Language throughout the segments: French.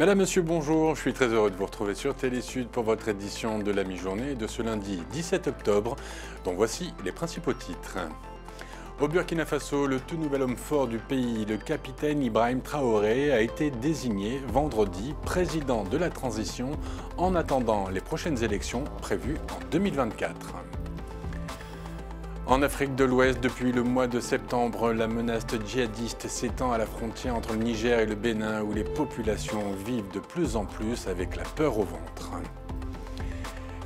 Madame, Monsieur, bonjour. Je suis très heureux de vous retrouver sur Télésud pour votre édition de la mi-journée de ce lundi 17 octobre, dont voici les principaux titres. Au Burkina Faso, le tout nouvel homme fort du pays, le capitaine Ibrahim Traoré, a été désigné vendredi président de la transition en attendant les prochaines élections prévues en 2024. En Afrique de l'Ouest, depuis le mois de septembre, la menace djihadiste s'étend à la frontière entre le Niger et le Bénin, où les populations vivent de plus en plus avec la peur au ventre.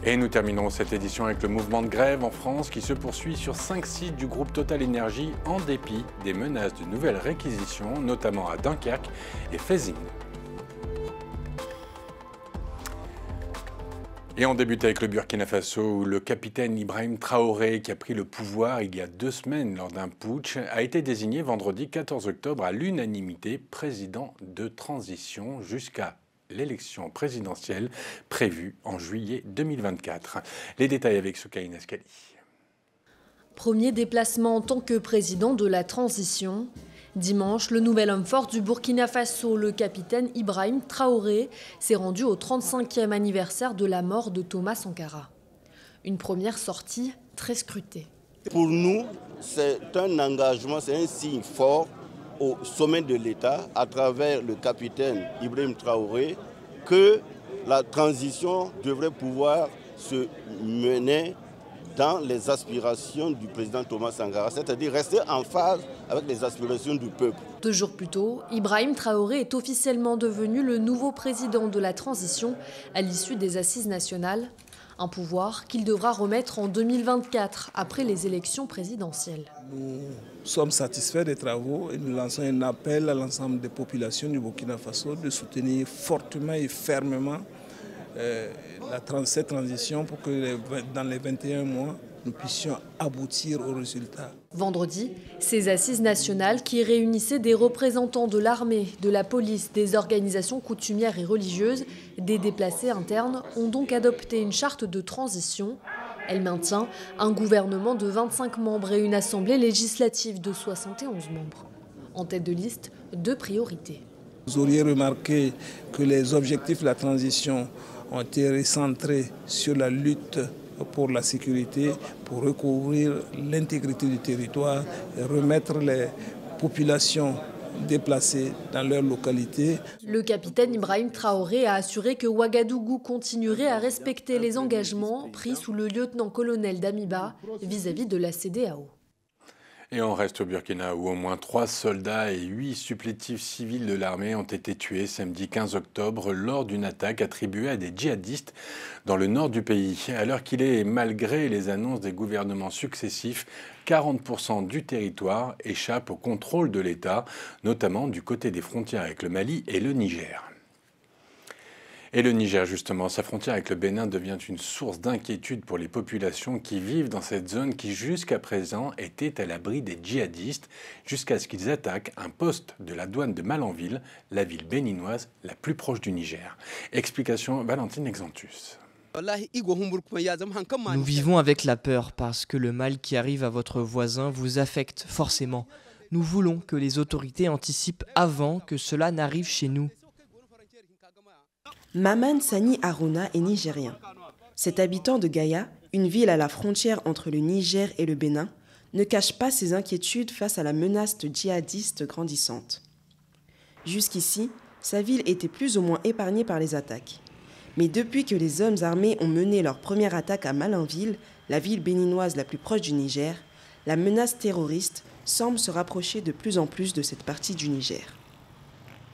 Et nous terminons cette édition avec le mouvement de grève en France qui se poursuit sur 5 sites du groupe Total Énergie en dépit des menaces de nouvelles réquisitions, notamment à Dunkerque et Fézing. Et on débute avec le Burkina Faso où le capitaine Ibrahim Traoré, qui a pris le pouvoir il y a 2 semaines lors d'un putsch, a été désigné vendredi 14 octobre à l'unanimité président de transition jusqu'à l'élection présidentielle prévue en juillet 2024. Les détails avec Soukaina Askali. Premier déplacement en tant que président de la transition. Dimanche, le nouvel homme fort du Burkina Faso, le capitaine Ibrahim Traoré, s'est rendu au 35e anniversaire de la mort de Thomas Sankara. Une première sortie très scrutée. Pour nous, c'est un engagement, c'est un signe fort au sommet de l'État, à travers le capitaine Ibrahim Traoré, que la transition devrait pouvoir se mener dans les aspirations du président Thomas Sankara, c'est-à-dire rester en phase avec les aspirations du peuple. 2 jours plus tôt, Ibrahim Traoré est officiellement devenu le nouveau président de la transition à l'issue des assises nationales, un pouvoir qu'il devra remettre en 2024 après les élections présidentielles. Nous sommes satisfaits des travaux et nous lançons un appel à l'ensemble des populations du Burkina Faso de soutenir fortement et fermement cette transition pour que dans les 21 mois, nous puissions aboutir aux résultats. Vendredi, ces assises nationales qui réunissaient des représentants de l'armée, de la police, des organisations coutumières et religieuses, des déplacés internes, ont donc adopté une charte de transition. Elle maintient un gouvernement de 25 membres et une assemblée législative de 71 membres. En tête de liste, 2 priorités. Vous auriez remarqué que les objectifs de la transition ont été recentrés sur la lutte pour la sécurité, pour recouvrir l'intégrité du territoire et remettre les populations déplacées dans leur localité. Le capitaine Ibrahim Traoré a assuré que Ouagadougou continuerait à respecter les engagements pris sous le lieutenant-colonel Damiba vis-à-vis de la CEDEAO. Et on reste au Burkina où au moins 3 soldats et 8 supplétifs civils de l'armée ont été tués samedi 15 octobre lors d'une attaque attribuée à des djihadistes dans le nord du pays. Alors qu'il est, malgré les annonces des gouvernements successifs, 40% du territoire échappe au contrôle de l'État, notamment du côté des frontières avec le Mali et le Niger. Et le Niger, justement, sa frontière avec le Bénin devient une source d'inquiétude pour les populations qui vivent dans cette zone qui, jusqu'à présent, était à l'abri des djihadistes, jusqu'à ce qu'ils attaquent un poste de la douane de Malanville, la ville béninoise la plus proche du Niger. Explication Valentine Exantus. Nous vivons avec la peur parce que le mal qui arrive à votre voisin vous affecte forcément. Nous voulons que les autorités anticipent avant que cela n'arrive chez nous. Maman Sani Aruna est nigérien. Cet habitant de Gaïa, une ville à la frontière entre le Niger et le Bénin, ne cache pas ses inquiétudes face à la menace djihadiste grandissante. Jusqu'ici, sa ville était plus ou moins épargnée par les attaques. Mais depuis que les hommes armés ont mené leur première attaque à Malanville, la ville béninoise la plus proche du Niger, la menace terroriste semble se rapprocher de plus en plus de cette partie du Niger.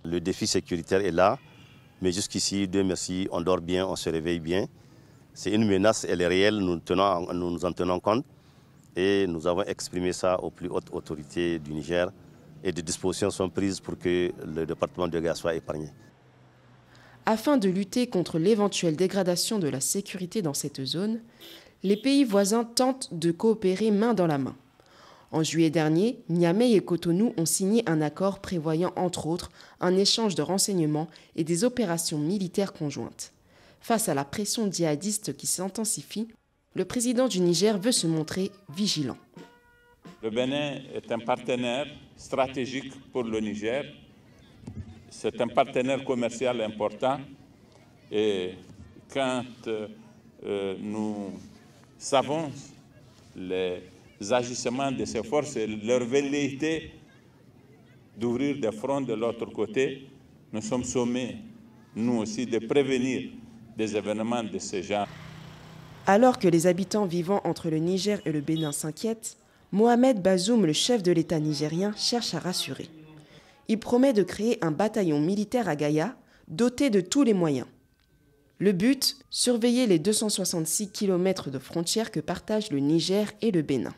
Le défi sécuritaire est là. Mais jusqu'ici, Dieu merci, on dort bien, on se réveille bien. C'est une menace, elle est réelle, nous nous en tenons compte. Et nous avons exprimé ça aux plus hautes autorités du Niger. Et des dispositions sont prises pour que le département de Gaïa soit épargné. Afin de lutter contre l'éventuelle dégradation de la sécurité dans cette zone, les pays voisins tentent de coopérer main dans la main. En juillet dernier, Niamey et Cotonou ont signé un accord prévoyant entre autres un échange de renseignements et des opérations militaires conjointes. Face à la pression djihadiste qui s'intensifie, le président du Niger veut se montrer vigilant. Le Bénin est un partenaire stratégique pour le Niger c'est un partenaire commercial important et quand nous savons les agissements de ces forces et leur velléité d'ouvrir des fronts de l'autre côté, nous sommes sommés, nous aussi, de prévenir des événements de ce genre. Alors que les habitants vivant entre le Niger et le Bénin s'inquiètent, Mohamed Bazoum, le chef de l'État nigérien, cherche à rassurer. Il promet de créer un bataillon militaire à Gaïa, doté de tous les moyens. Le but, surveiller les 266 km de frontières que partagent le Niger et le Bénin.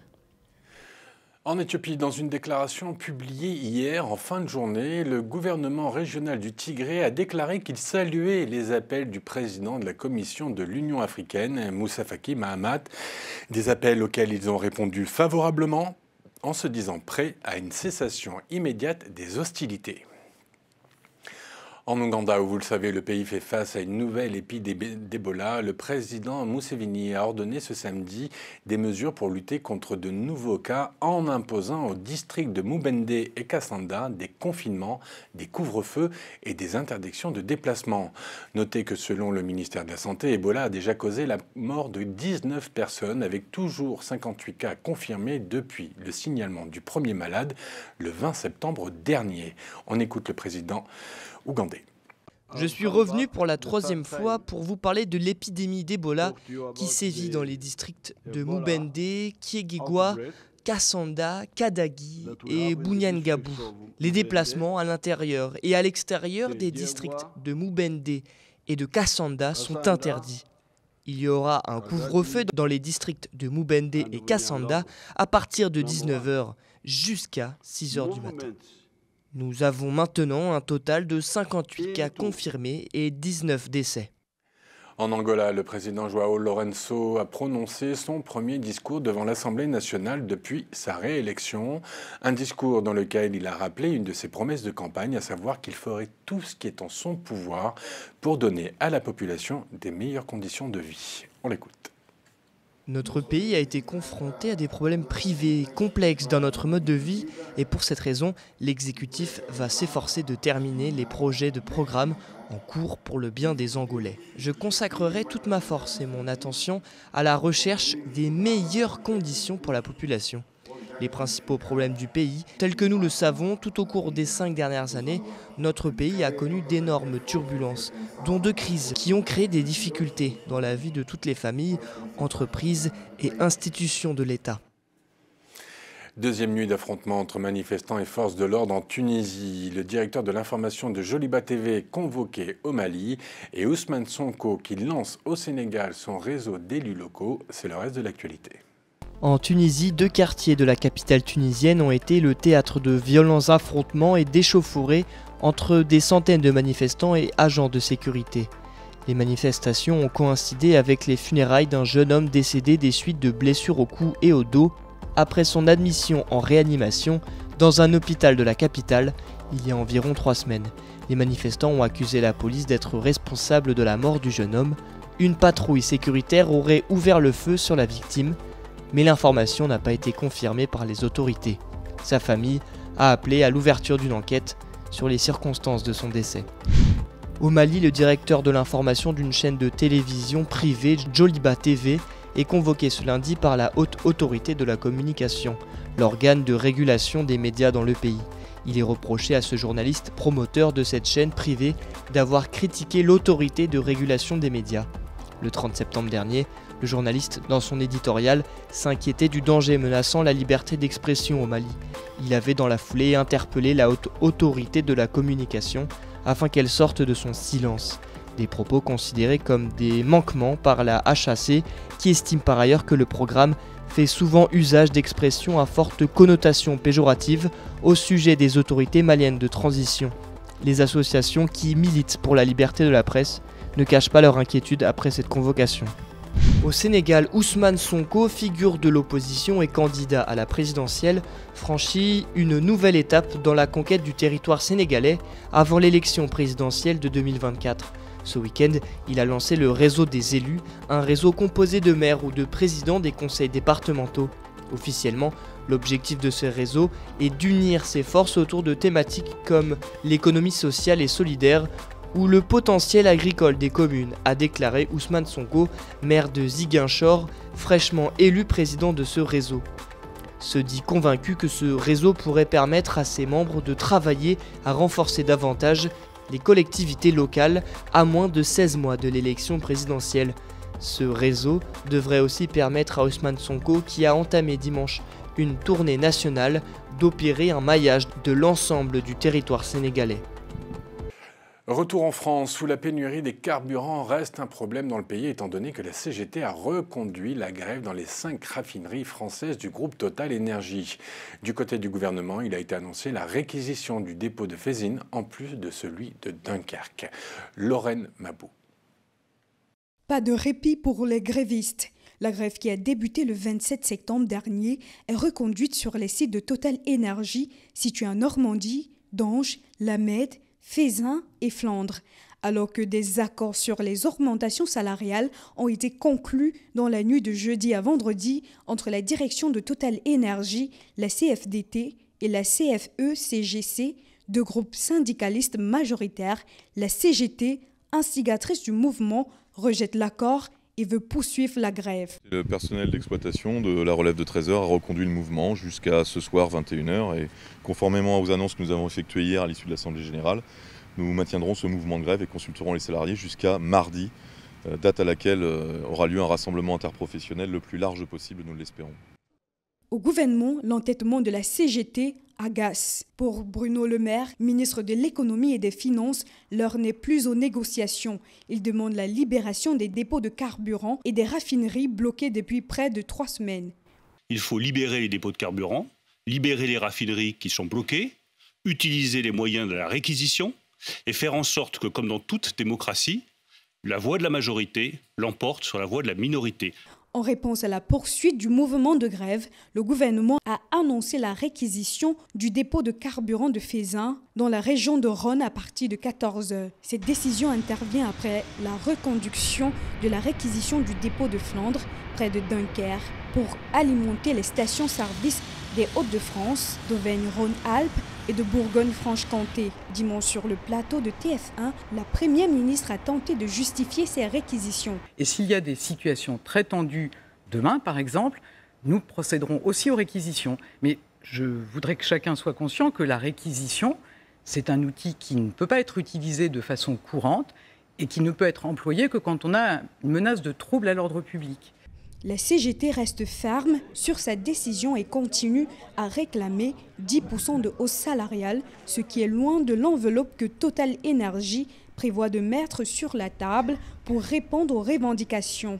En Éthiopie, dans une déclaration publiée hier en fin de journée, le gouvernement régional du Tigré a déclaré qu'il saluait les appels du président de la Commission de l'Union africaine, Moussa Faki Mahamat, des appels auxquels ils ont répondu favorablement en se disant prêts à une cessation immédiate des hostilités. En Ouganda, où vous le savez, le pays fait face à une nouvelle épidémie d'Ebola, le président Museveni a ordonné ce samedi des mesures pour lutter contre de nouveaux cas en imposant aux districts de Mubende et Kassanda des confinements, des couvre-feux et des interdictions de déplacement. Notez que selon le ministère de la Santé, Ebola a déjà causé la mort de 19 personnes avec toujours 58 cas confirmés depuis le signalement du premier malade le 20 septembre dernier. On écoute le président ougandais. Je suis revenu pour la 3e fois pour vous parler de l'épidémie d'Ebola qui sévit dans les districts de Mubende, Kiegegwa, Kassanda, Kadagi et Bunyangabu. Les déplacements à l'intérieur et à l'extérieur des districts de Mubende et de Kassanda sont interdits. Il y aura un couvre-feu dans les districts de Mubende et Kassanda à partir de 19 h jusqu'à 6 h du matin. Nous avons maintenant un total de 58 cas confirmés et 19 décès. En Angola, le président João Lourenço a prononcé son premier discours devant l'Assemblée nationale depuis sa réélection. Un discours dans lequel il a rappelé une de ses promesses de campagne, à savoir qu'il ferait tout ce qui est en son pouvoir pour donner à la population des meilleures conditions de vie. On l'écoute. Notre pays a été confronté à des problèmes privés complexes dans notre mode de vie et pour cette raison, l'exécutif va s'efforcer de terminer les projets de programme en cours pour le bien des Angolais. Je consacrerai toute ma force et mon attention à la recherche des meilleures conditions pour la population. Les principaux problèmes du pays, tels que nous le savons, tout au cours des 5 dernières années, notre pays a connu d'énormes turbulences, dont 2 crises qui ont créé des difficultés dans la vie de toutes les familles, entreprises et institutions de l'État. Deuxième nuit d'affrontement entre manifestants et forces de l'ordre en Tunisie. Le directeur de l'information de Joliba TV convoqué au Mali et Ousmane Sonko qui lance au Sénégal son réseau d'élus locaux. C'est le reste de l'actualité. En Tunisie, 2 quartiers de la capitale tunisienne ont été le théâtre de violents affrontements et d'échauffourées entre des centaines de manifestants et agents de sécurité. Les manifestations ont coïncidé avec les funérailles d'un jeune homme décédé des suites de blessures au cou et au dos après son admission en réanimation dans un hôpital de la capitale il y a environ 3 semaines. Les manifestants ont accusé la police d'être responsable de la mort du jeune homme. Une patrouille sécuritaire aurait ouvert le feu sur la victime, mais l'information n'a pas été confirmée par les autorités. Sa famille a appelé à l'ouverture d'une enquête sur les circonstances de son décès. Au Mali, le directeur de l'information d'une chaîne de télévision privée, Joliba TV, est convoqué ce lundi par la Haute Autorité de la Communication, l'organe de régulation des médias dans le pays. Il est reproché à ce journaliste promoteur de cette chaîne privée d'avoir critiqué l'autorité de régulation des médias. Le 30 septembre dernier, le journaliste, dans son éditorial, s'inquiétait du danger menaçant la liberté d'expression au Mali. Il avait dans la foulée interpellé la Haute Autorité de la Communication afin qu'elle sorte de son silence. Des propos considérés comme des manquements par la HAC, qui estime par ailleurs que le programme fait souvent usage d'expressions à forte connotation péjorative au sujet des autorités maliennes de transition. Les associations qui militent pour la liberté de la presse ne cachent pas leur inquiétude après cette convocation. Au Sénégal, Ousmane Sonko, figure de l'opposition et candidat à la présidentielle, franchit une nouvelle étape dans la conquête du territoire sénégalais avant l'élection présidentielle de 2024. Ce week-end, il a lancé le réseau des élus, un réseau composé de maires ou de présidents des conseils départementaux. Officiellement, L'objectif de ce réseau est d'unir ses forces autour de thématiques comme l'économie sociale et solidaire ou le potentiel agricole des communes, a déclaré Ousmane Sonko, maire de Ziguinchor, fraîchement élu président de ce réseau. Se dit convaincu que ce réseau pourrait permettre à ses membres de travailler à renforcer davantage les collectivités locales à moins de 16 mois de l'élection présidentielle. Ce réseau devrait aussi permettre à Ousmane Sonko, qui a entamé dimanche une tournée nationale, d'opérer un maillage de l'ensemble du territoire sénégalais. Retour en France, où la pénurie des carburants reste un problème dans le pays, étant donné que la CGT a reconduit la grève dans les 5 raffineries françaises du groupe Total Énergie. Du côté du gouvernement, il a été annoncé la réquisition du dépôt de Fésine, en plus de celui de Dunkerque. Lorraine Mabou. Pas de répit pour les grévistes. La grève qui a débuté le 27 septembre dernier est reconduite sur les sites de Total Énergie situés en Normandie, Dange, La Mède, Fézin et Flandre, alors que des accords sur les augmentations salariales ont été conclus dans la nuit de jeudi à vendredi entre la direction de Total Énergie, la CFDT et la CFE-CGC, deux groupes syndicalistes majoritaires. La CGT, instigatrice du mouvement, rejette l'accord et veut poursuivre la grève. Le personnel d'exploitation de la relève de 13h a reconduit le mouvement jusqu'à ce soir 21h et conformément aux annonces que nous avons effectuées hier à l'issue de l'Assemblée générale, nous maintiendrons ce mouvement de grève et consulterons les salariés jusqu'à mardi, date à laquelle aura lieu un rassemblement interprofessionnel le plus large possible, nous l'espérons. Au gouvernement, l'entêtement de la CGT agace. Pour Bruno Le Maire, ministre de l'économie et des finances, l'heure n'est plus aux négociations. Il demande la libération des dépôts de carburant et des raffineries bloquées depuis près de 3 semaines. Il faut libérer les dépôts de carburant, libérer les raffineries qui sont bloquées, utiliser les moyens de la réquisition et faire en sorte que, comme dans toute démocratie, la voix de la majorité l'emporte sur la voix de la minorité. En réponse à la poursuite du mouvement de grève, le gouvernement a annoncé la réquisition du dépôt de carburant de Fézin dans la région de Rhône à partir de 14h. Cette décision intervient après la reconduction de la réquisition du dépôt de Flandre près de Dunkerque pour alimenter les stations-service des Hauts-de-France, d'Auvergne-Rhône-Alpes et de Bourgogne-Franche-Comté. Dimanche, sur le plateau de TF1, la Première ministre a tenté de justifier ces réquisitions. Et s'il y a des situations très tendues demain, par exemple, nous procéderons aussi aux réquisitions. Mais je voudrais que chacun soit conscient que la réquisition, c'est un outil qui ne peut pas être utilisé de façon courante et qui ne peut être employé que quand on a une menace de trouble à l'ordre public. La CGT reste ferme sur sa décision et continue à réclamer 10% de hausse salariale, ce qui est loin de l'enveloppe que Total Énergie prévoit de mettre sur la table pour répondre aux revendications.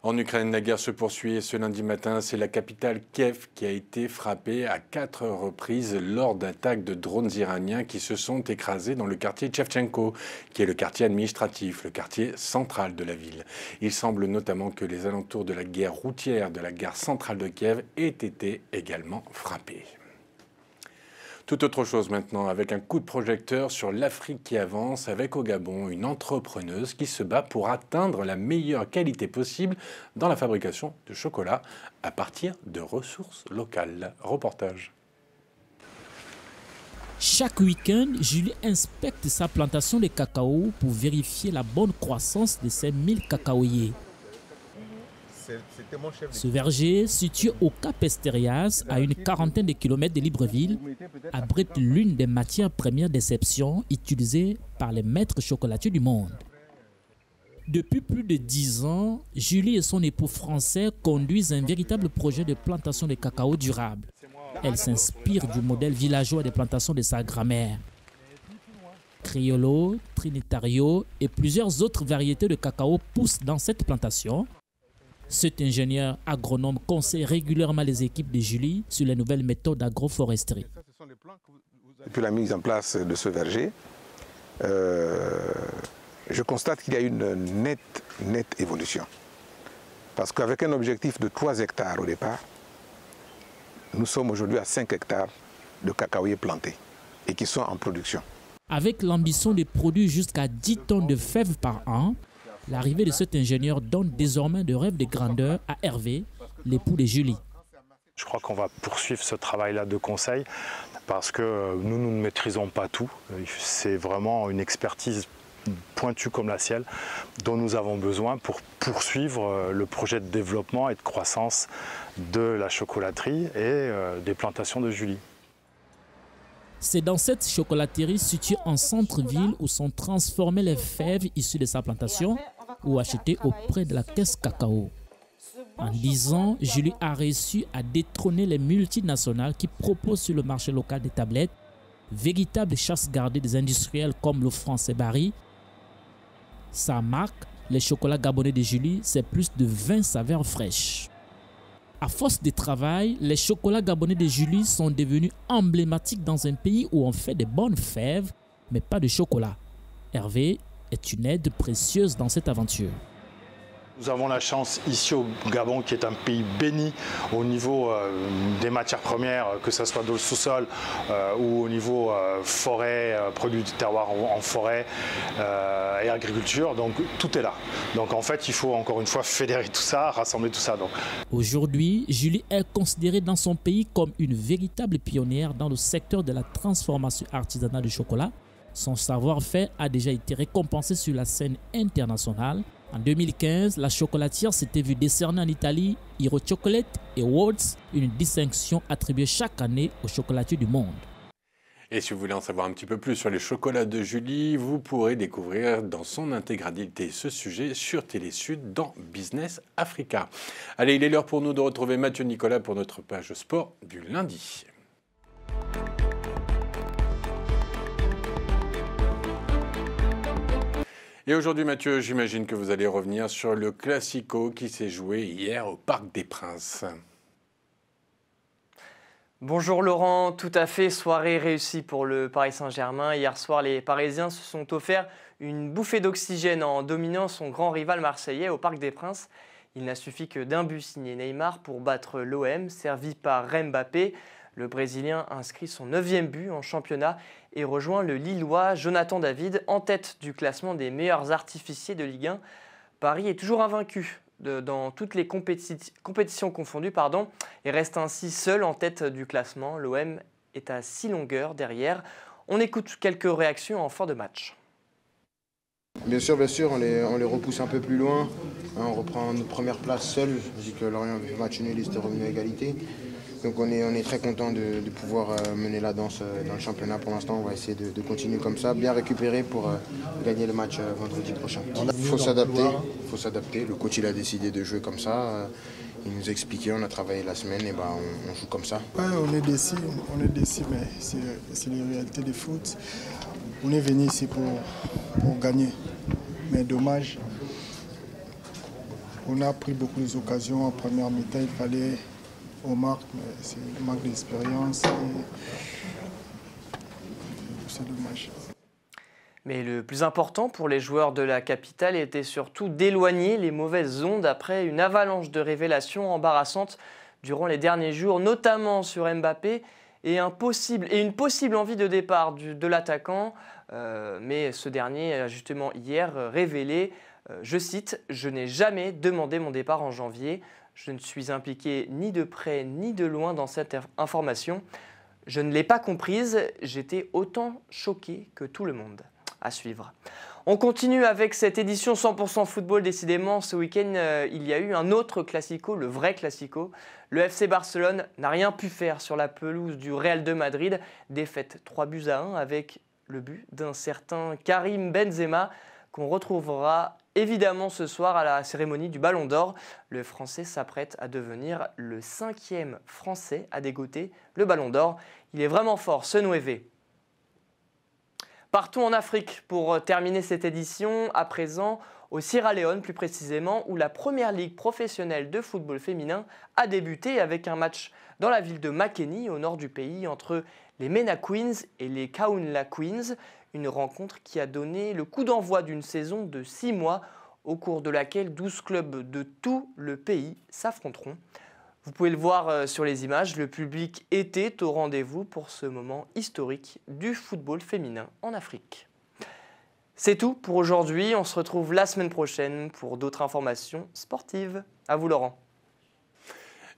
En Ukraine, la guerre se poursuit et ce lundi matin, c'est la capitale Kiev qui a été frappée à 4 reprises lors d'attaques de drones iraniens qui se sont écrasés dans le quartier Tchevchenko, qui est le quartier administratif, le quartier central de la ville. Il semble notamment que les alentours de la gare routière de la gare centrale de Kiev aient été également frappés. Tout autre chose maintenant, avec un coup de projecteur sur l'Afrique qui avance, avec au Gabon une entrepreneuse qui se bat pour atteindre la meilleure qualité possible dans la fabrication de chocolat à partir de ressources locales. Reportage. Chaque week-end, Julie inspecte sa plantation de cacao pour vérifier la bonne croissance de ses 1000 cacaoyers. Ce verger, situé au Cap Esterias, à une quarantaine de kilomètres de Libreville, abrite l'une des matières premières d'exception utilisées par les maîtres chocolatiers du monde. Depuis plus de 10 ans, Julie et son époux français conduisent un véritable projet de plantation de cacao durable. Elle s'inspire du modèle villageois des plantations de sa grand-mère. Criollo, Trinitario et plusieurs autres variétés de cacao poussent dans cette plantation. Cet ingénieur agronome conseille régulièrement les équipes de Julie sur les nouvelles méthodes d'agroforesterie. Depuis la mise en place de ce verger, je constate qu'il y a une nette évolution. Parce qu'avec un objectif de 3 hectares au départ, nous sommes aujourd'hui à 5 hectares de cacaoyers plantés et qui sont en production. Avec l'ambition de produire jusqu'à 10 tonnes de fèves par an, l'arrivée de cet ingénieur donne désormais de rêves de grandeur à Hervé, l'époux de Julie. Je crois qu'on va poursuivre ce travail-là de conseil parce que nous ne maîtrisons pas tout. C'est vraiment une expertise pointue comme la ciel dont nous avons besoin pour poursuivre le projet de développement et de croissance de la chocolaterie et des plantations de Julie. C'est dans cette chocolaterie située en centre-ville où sont transformées les fèves issues de sa plantation ou achetées auprès de la caisse cacao. En 10 ans, Julie a réussi à détrôner les multinationales qui proposent sur le marché local des tablettes, véritable chasse gardée des industriels comme le français Barry. Sa marque, les chocolats gabonais de Julie, c'est plus de 20 saveurs fraîches. À force de travail, les chocolats gabonais de Julie sont devenus emblématiques dans un pays où on fait de bonnes fèves, mais pas de chocolat. Hervé est une aide précieuse dans cette aventure. Nous avons la chance ici au Gabon, qui est un pays béni au niveau des matières premières, que ce soit dans le sous-sol ou au niveau forêt, produits du terroir en forêt et agriculture. Donc tout est là. Donc en fait, il faut encore une fois fédérer tout ça, rassembler tout ça. Aujourd'hui, Julie est considérée dans son pays comme une véritable pionnière dans le secteur de la transformation artisanale du chocolat. Son savoir-faire a déjà été récompensé sur la scène internationale. En 2015, la chocolatière s'était vue décerner en Italie Hero Chocolate Awards, une distinction attribuée chaque année aux chocolatiers du monde. Et si vous voulez en savoir un petit peu plus sur les chocolats de Julie, vous pourrez découvrir dans son intégralité ce sujet sur Télésud dans Business Africa. Allez, il est l'heure pour nous de retrouver Mathieu Nicolas pour notre page sport du lundi. Et aujourd'hui, Mathieu, j'imagine que vous allez revenir sur le Classico qui s'est joué hier au Parc des Princes. Bonjour Laurent, tout à fait, soirée réussie pour le Paris Saint-Germain. Hier soir, les Parisiens se sont offerts une bouffée d'oxygène en dominant son grand rival marseillais au Parc des Princes. Il n'a suffi que d'un but signé Neymar pour battre l'OM, servi par Mbappé. Le Brésilien inscrit son 9e but en championnat et rejoint le Lillois Jonathan David en tête du classement des meilleurs artificiers de Ligue 1. Paris est toujours invaincu dans toutes les compétitions confondues et reste ainsi seul en tête du classement. L'OM est à 6 longueurs derrière. On écoute quelques réactions en fin de match. Bien sûr, on les repousse un peu plus loin. On reprend notre première place seul, vu que Lorient avait fait match nul et c'était revenu à égalité. Donc on est très content de pouvoir mener la danse dans le championnat pour l'instant. On va essayer de continuer comme ça, bien récupérer pour gagner le match vendredi prochain. Il faut s'adapter. Le coach il a décidé de jouer comme ça. Il nous a expliqué, on a travaillé la semaine et on joue comme ça. Ouais, on est déçus, mais c'est la réalité du foot. On est venu ici pour gagner. Mais dommage, on a pris beaucoup d'occasions en première mi-temps. Il fallait au marque, mais c'est un manque d'expérience. C'est dommage. Mais le plus important pour les joueurs de la capitale était surtout d'éloigner les mauvaises ondes après une avalanche de révélations embarrassantes durant les derniers jours, notamment sur Mbappé et une possible envie de départ de l'attaquant. Mais ce dernier a justement hier révélé, je cite, « Je n'ai jamais demandé mon départ en janvier. Je ne suis impliqué ni de près ni de loin dans cette information. Je ne l'ai pas comprise. J'étais autant choqué que tout le monde. » À suivre. On continue avec cette édition 100% football. Décidément, ce week-end, il y a eu un autre classico, le vrai classico. Le FC Barcelone n'a rien pu faire sur la pelouse du Real de Madrid. Défaite 3-1 avec le but d'un certain Karim Benzema qu'on retrouvera évidemment ce soir à la cérémonie du Ballon d'Or. Le Français s'apprête à devenir le 5e Français à dégoter le Ballon d'Or. Il est vraiment fort, ce Nueve. Partons en Afrique pour terminer cette édition, à présent au Sierra Leone plus précisément, où la première ligue professionnelle de football féminin a débuté avec un match dans la ville de Makeni, au nord du pays, entre les MENA Queens et les Kaunla Queens. Une rencontre qui a donné le coup d'envoi d'une saison de 6 mois, au cours de laquelle 12 clubs de tout le pays s'affronteront. Vous pouvez le voir sur les images, le public était au rendez-vous pour ce moment historique du football féminin en Afrique. C'est tout pour aujourd'hui, on se retrouve la semaine prochaine pour d'autres informations sportives. À vous Laurent.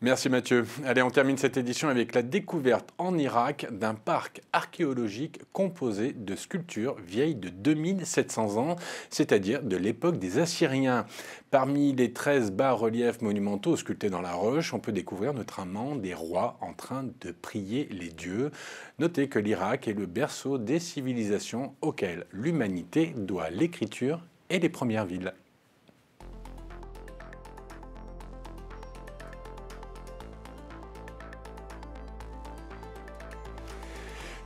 Merci Mathieu. Allez, on termine cette édition avec la découverte en Irak d'un parc archéologique composé de sculptures vieilles de 2700 ans, c'est-à-dire de l'époque des Assyriens. Parmi les 13 bas-reliefs monumentaux sculptés dans la roche, on peut découvrir notamment des rois en train de prier les dieux. Notez que l'Irak est le berceau des civilisations auxquelles l'humanité doit l'écriture et les premières villes.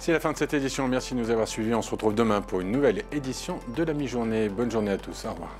C'est la fin de cette édition. Merci de nous avoir suivis. On se retrouve demain pour une nouvelle édition de la mi-journée. Bonne journée à tous. Au revoir.